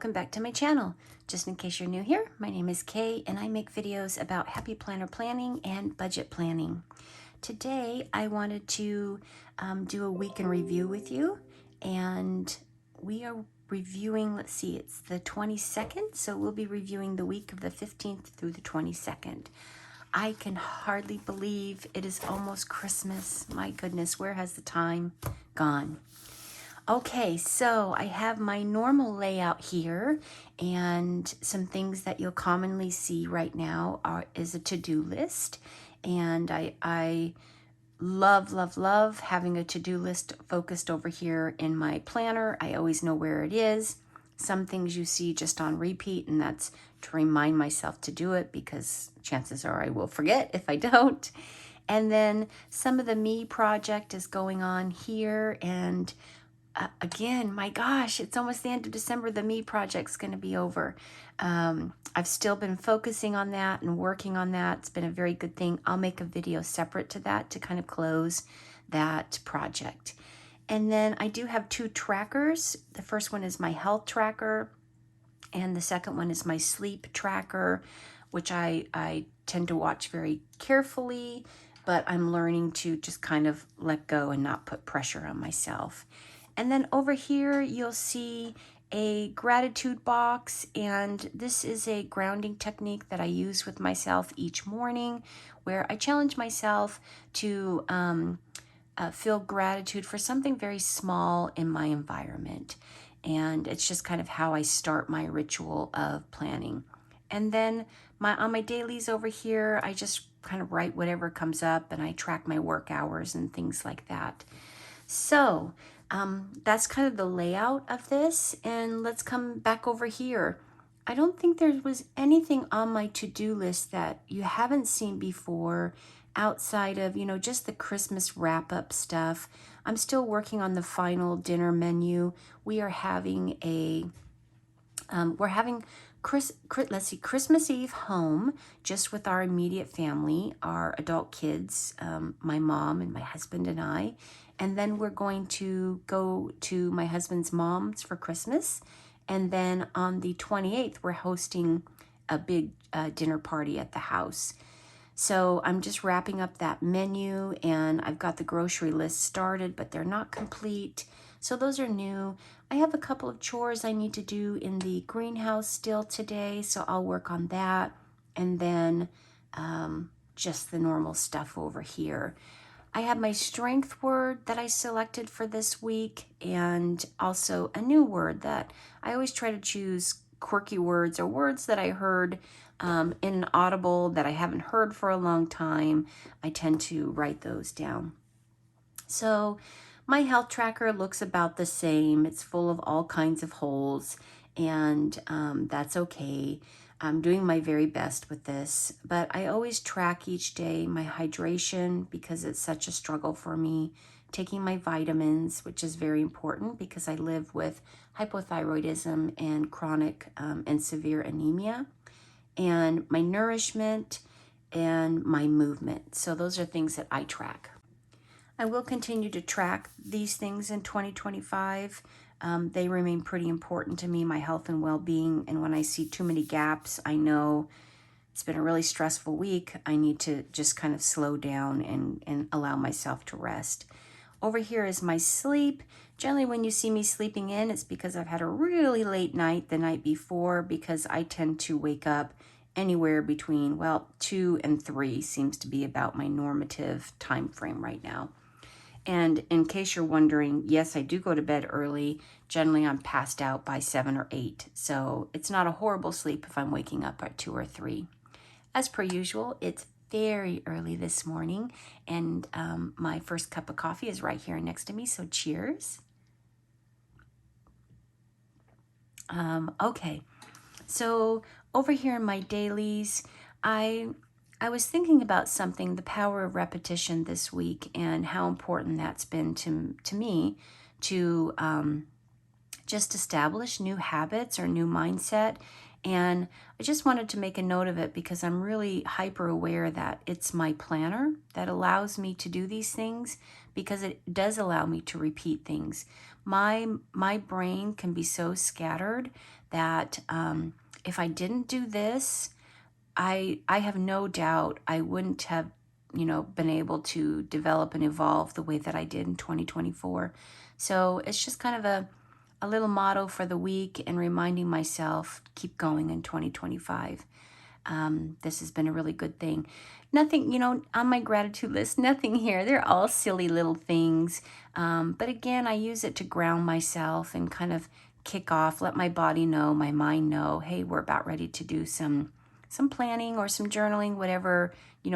welcome back to my channel. Just in case you're new here, my name is Kay and I make videos about happy planner planning and budget planning. Today I wanted to do a week in review with you, and we are reviewing, let's see, it's the 22nd, so we'll be reviewing the week of the 15th through the 22nd. I can hardly believe it is almost Christmas. My goodness, where has the time gone? Okay, so I have my normal layout here, and some things that you'll commonly see right now is a to-do list. And I love having a to-do list focused over here in my planner. I always know where it is. Some things you see just on repeat, and that's to remind myself to do it because chances are I will forget if I don't. And then some of the me project is going on here, and again, my gosh, it's almost the end of December. The me project's going to be over. I've still been focusing on that and working on that. It's been a very good thing. I'll make a video separate to that to kind of close that project. And then I do have two trackers. The first one is my health tracker, and the second one is my sleep tracker, which I tend to watch very carefully, but I'm learning to just kind of let go and not put pressure on myself. And then over here, you'll see a gratitude box, and this is a grounding technique that I use with myself each morning, where I challenge myself to feel gratitude for something very small in my environment. And it's just kind of how I start my ritual of planning. And then on my dailies over here, I just kind of write whatever comes up, and I track my work hours and things like that. So that's kind of the layout of this. And let's come back over here. I don't think there was anything on my to-do list that you haven't seen before outside of, just the Christmas wrap-up stuff. I'm still working on the final dinner menu. We are having Christmas Eve home just with our immediate family, our adult kids, my mom and my husband and I. And then we're going to go to my husband's mom's for Christmas. And then on the 28th, we're hosting a big dinner party at the house. So I'm just wrapping up that menu, and I've got the grocery list started, but they're not complete. So those are new. I have a couple of chores I need to do in the greenhouse still today, so I'll work on that. And then just the normal stuff over here. I have my strength word that I selected for this week, and also a new word that I always try to choose quirky words or words that I heard in an audible that I haven't heard for a long time. I tend to write those down. So my health tracker looks about the same. It's full of all kinds of holes, and that's okay. I'm doing my very best with this, but I always track each day my hydration because it's such a struggle for me. Taking my vitamins, which is very important because I live with hypothyroidism and chronic and severe anemia, and my nourishment and my movement. So those are things that I track. I will continue to track these things in 2025. They remain pretty important to me, my health and well-being. And when I see too many gaps, I know it's been a really stressful week. I need to just kind of slow down and allow myself to rest. Over here is my sleep. Generally, when you see me sleeping in, it's because I've had a really late night the night before, because I tend to wake up anywhere between, 2 and 3 seems to be about my normative time frame right now. And in case you're wondering, yes, I do go to bed early. Generally, I'm passed out by 7 or 8. So it's not a horrible sleep if I'm waking up at 2 or 3. As per usual, it's very early this morning, and my first cup of coffee is right here next to me, so cheers. Okay, so over here in my dailies, I was thinking about something, the power of repetition this week, and how important that's been to me to just establish new habits or new mindset. And I just wanted to make a note of it because I'm really hyper aware that it's my planner that allows me to do these things, because it does allow me to repeat things. My brain can be so scattered that if I didn't do this, I have no doubt I wouldn't have, been able to develop and evolve the way that I did in 2024. So it's just kind of a little motto for the week, and reminding myself, keep going in 2025. This has been a really good thing. Nothing, on my gratitude list, nothing here. They're all silly little things. But again, I use it to ground myself and kind of kick off, let my body know, my mind know, hey, we're about ready to do some planning or some journaling, whatever,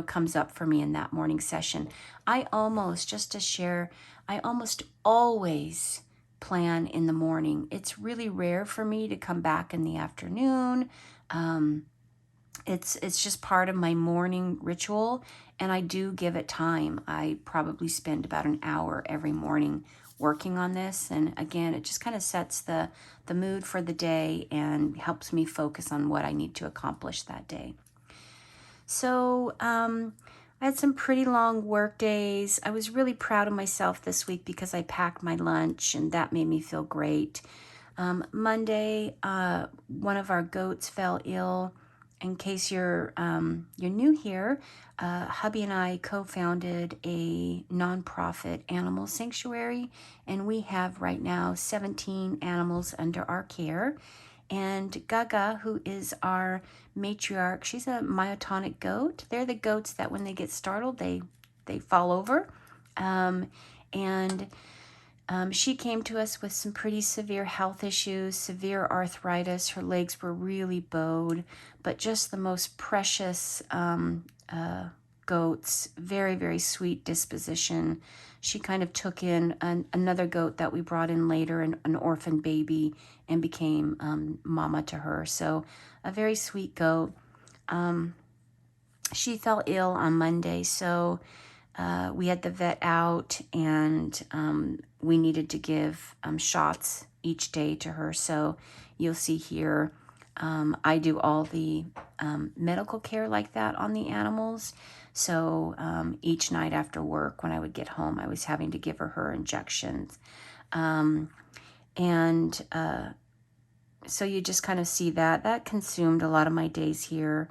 comes up for me in that morning session. Just to share, I almost always plan in the morning. It's really rare for me to come back in the afternoon. It's just part of my morning ritual, and I do give it time. I probably spend about an hour every morning working on this, and again, it just kind of sets the mood for the day and helps me focus on what I need to accomplish that day. So I had some pretty long work days. I was really proud of myself this week because I packed my lunch, and that made me feel great. Monday, one of our goats fell ill. In case you're new here, hubby and I co-founded a nonprofit animal sanctuary, and we have right now 17 animals under our care. And Gaga, who is our matriarch, she's a myotonic goat. They're the goats that when they get startled, they fall over. She came to us with some pretty severe health issues, severe arthritis. Her legs were really bowed, but just the most precious goats, very, very sweet disposition. She kind of took in another goat that we brought in later, an orphan baby, and became mama to her. So a very sweet goat. She fell ill on Monday, so we had the vet out, and we needed to give shots each day to her. So you'll see here, I do all the medical care like that on the animals. So each night after work, when I would get home, I was having to give her injections. So you just kind of see that consumed a lot of my days here.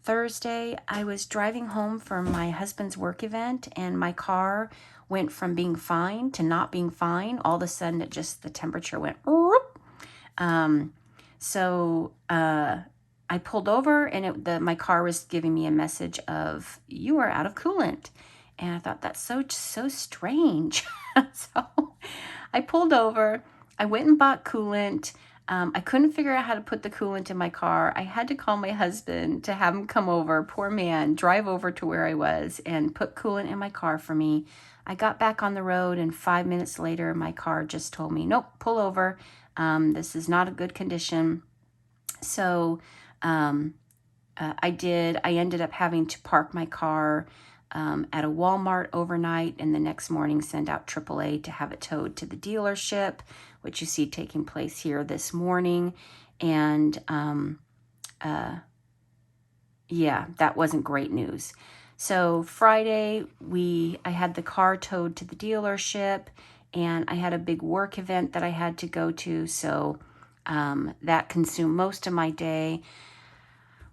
Thursday, I was driving home from my husband's work event, and my car went from being fine to not being fine. All of a sudden, the temperature went whoop. I pulled over, and my car was giving me a message of, you are out of coolant. And I thought, that's so strange. So I pulled over. I went and bought coolant. I couldn't figure out how to put the coolant in my car. I had to call my husband to have him come over, poor man, drive over to where I was and put coolant in my car for me. I got back on the road, and 5 minutes later, my car just told me, nope, pull over. This is not a good condition. So I ended up having to park my car at a Walmart overnight, and the next morning send out AAA to have it towed to the dealership, which you see taking place here this morning. And that wasn't great news. So Friday, I had the car towed to the dealership, and I had a big work event that I had to go to. So that consumed most of my day.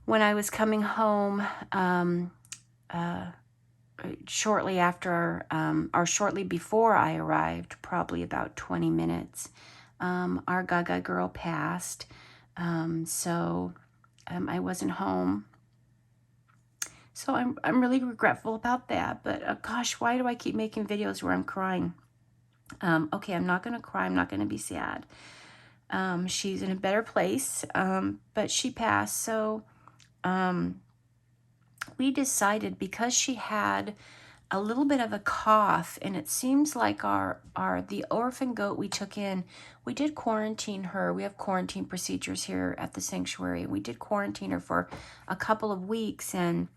When I was coming home, shortly after, or shortly before I arrived, probably about 20 minutes, our Gaga girl passed. So I wasn't home. So I'm really regretful about that. But gosh, why do I keep making videos where I'm crying? Okay, I'm not going to cry. I'm not going to be sad. She's in a better place, but she passed. So we decided, because she had a little bit of a cough, and it seems like the orphan goat we took in, we did quarantine her. We have quarantine procedures here at the sanctuary. We did quarantine her for a couple of weeks, and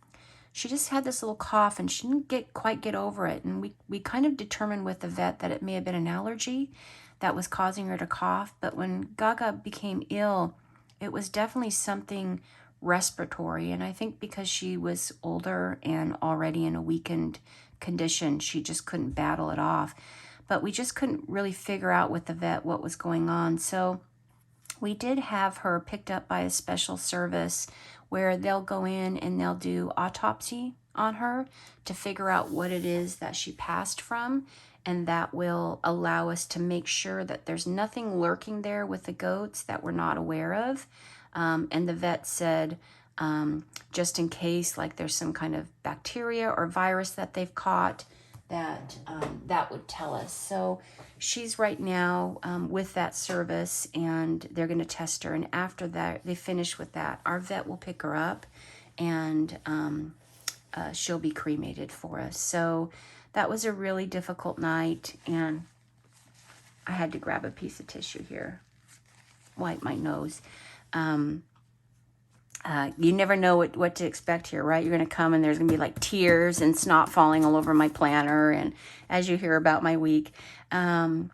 she just had this little cough, and she didn't quite get over it. And we kind of determined with the vet that it may have been an allergy that was causing her to cough. But when Gaga became ill, it was definitely something respiratory. And I think because she was older and already in a weakened condition, she just couldn't battle it off. But we just couldn't really figure out with the vet what was going on. So we did have her picked up by a special service where they'll go in and they'll do autopsy on her to figure out what it is that she passed from. And that will allow us to make sure that there's nothing lurking there with the goats that we're not aware of. And the vet said, just in case, like there's some kind of bacteria or virus that they've caught, that that would tell us. So she's right now with that service, and they're going to test her. And after that, they finish with that, our vet will pick her up, and she'll be cremated for us. So that was a really difficult night, and I had to grab a piece of tissue here, wipe my nose. You never know what to expect here, right? You're going to come and there's going to be like tears and snot falling all over my planner, and as you hear about my week. Anyway,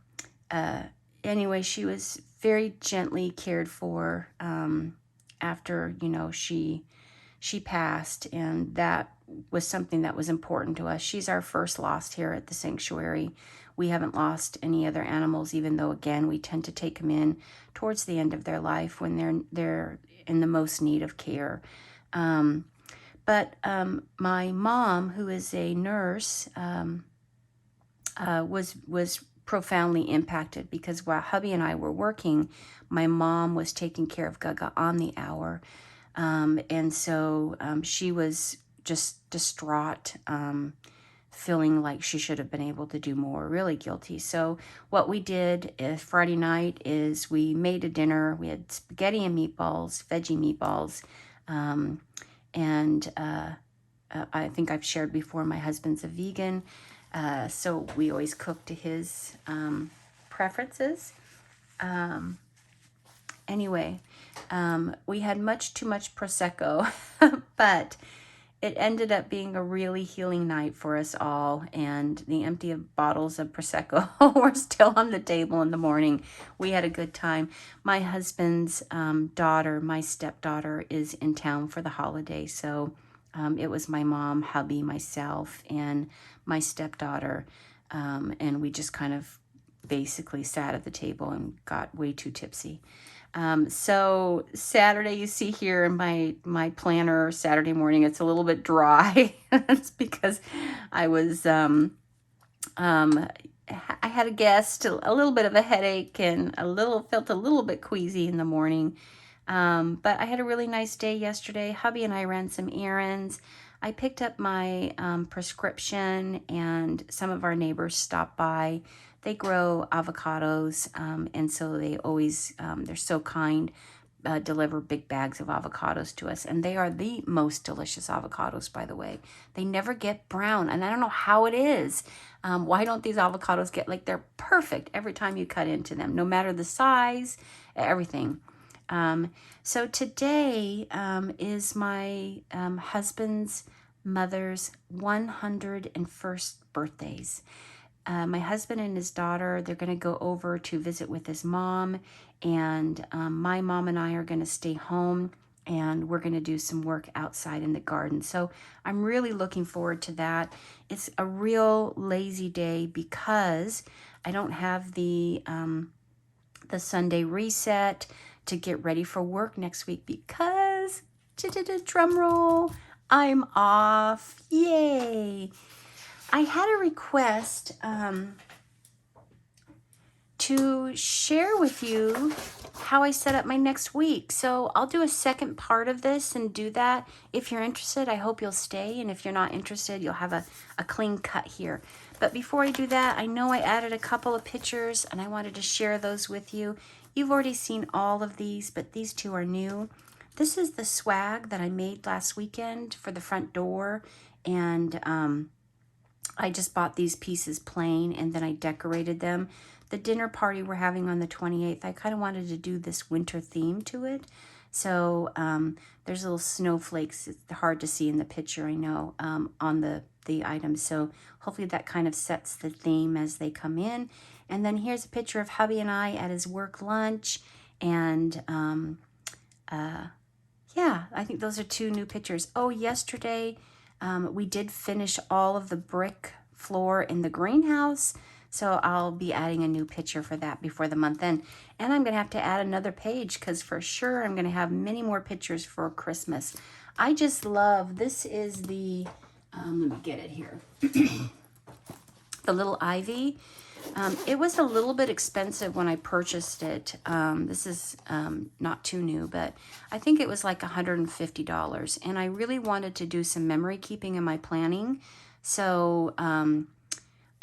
she was very gently cared for after, you know, she passed, and that was something that was important to us. She's our first lost here at the sanctuary. We haven't lost any other animals, even though, again, we tend to take them in towards the end of their life when they're in the most need of care. But my mom, who is a nurse, was profoundly impacted because while hubby and I were working, my mom was taking care of Gaga on the hour. And so she was just distraught, feeling like she should have been able to do more, really guilty. So what we did Friday night is we made a dinner. We had spaghetti and meatballs, veggie meatballs. And I think I've shared before, my husband's a vegan. So we always cook to his preferences. Anyway, we had much too much Prosecco, but it ended up being a really healing night for us all, and the empty bottles of Prosecco were still on the table in the morning. We had a good time. My husband's daughter, my stepdaughter, is in town for the holiday, so it was my mom, hubby, myself, and my stepdaughter, and we just kind of basically sat at the table and got way too tipsy. So Saturday, you see here in my planner, Saturday morning, it's a little bit dry. That's because I was, I had a guest, a little bit of a headache, and felt a little bit queasy in the morning. But I had a really nice day yesterday. Hubby and I ran some errands. I picked up my prescription, and some of our neighbors stopped by. They grow avocados, and so they always, they're so kind, deliver big bags of avocados to us. And they are the most delicious avocados, by the way. They never get brown, and I don't know how it is. Why don't these avocados get, like, they're perfect every time you cut into them, no matter the size, everything. So today is my husband's mother's 101st birthdays. My husband and his daughter, they're going to go over to visit with his mom, and my mom and I are going to stay home, and we're going to do some work outside in the garden. So I'm really looking forward to that. It's a real lazy day because I don't have the Sunday reset to get ready for work next week because, drum roll, I'm off. Yay! I had a request to share with you how I set up my next week. So I'll do a second part of this and do that. If you're interested, I hope you'll stay. And if you're not interested, you'll have a clean cut here. But before I do that, I know I added a couple of pictures and I wanted to share those with you. You've already seen all of these, but these two are new. This is the swag that I made last weekend for the front door. And I just bought these pieces plain, and then I decorated them. The dinner party we're having on the 28th, I kind of wanted to do this winter theme to it. So there's little snowflakes. It's hard to see in the picture, I know, on the items. So hopefully that kind of sets the theme as they come in. And then here's a picture of hubby and I at his work lunch. And yeah, I think those are 2 new pictures. Oh, yesterday we did finish all of the brick floor in the greenhouse. So I'll be adding a new picture for that before the month end. And I'm going to have to add another page because for sure I'm going to have many more pictures for Christmas. I just love, this is the, let me get it here. The little ivy. It was a little bit expensive when I purchased it. This is not too new, but I think it was like $150. And I really wanted to do some memory keeping in my planning. So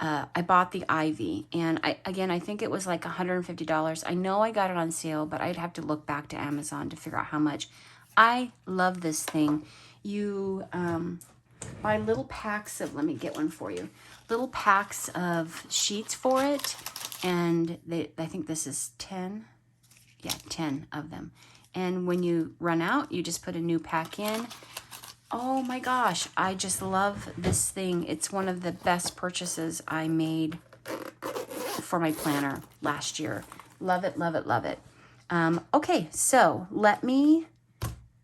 I bought the ivy, and I think it was like $150. I know I got it on sale, but I'd have to look back to Amazon to figure out how much. I love this thing. You buy little packs of, let me get one for you, little packs of sheets for it, and I think this is 10. Yeah, 10 of them. And when you run out, you just put a new pack in. Oh my gosh, I just love this thing. It's one of the best purchases I made for my planner last year. Love it, love it, love it. Okay, so let me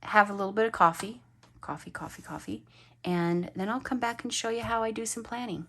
have a little bit of coffee, and then I'll come back and show you how I do some planning.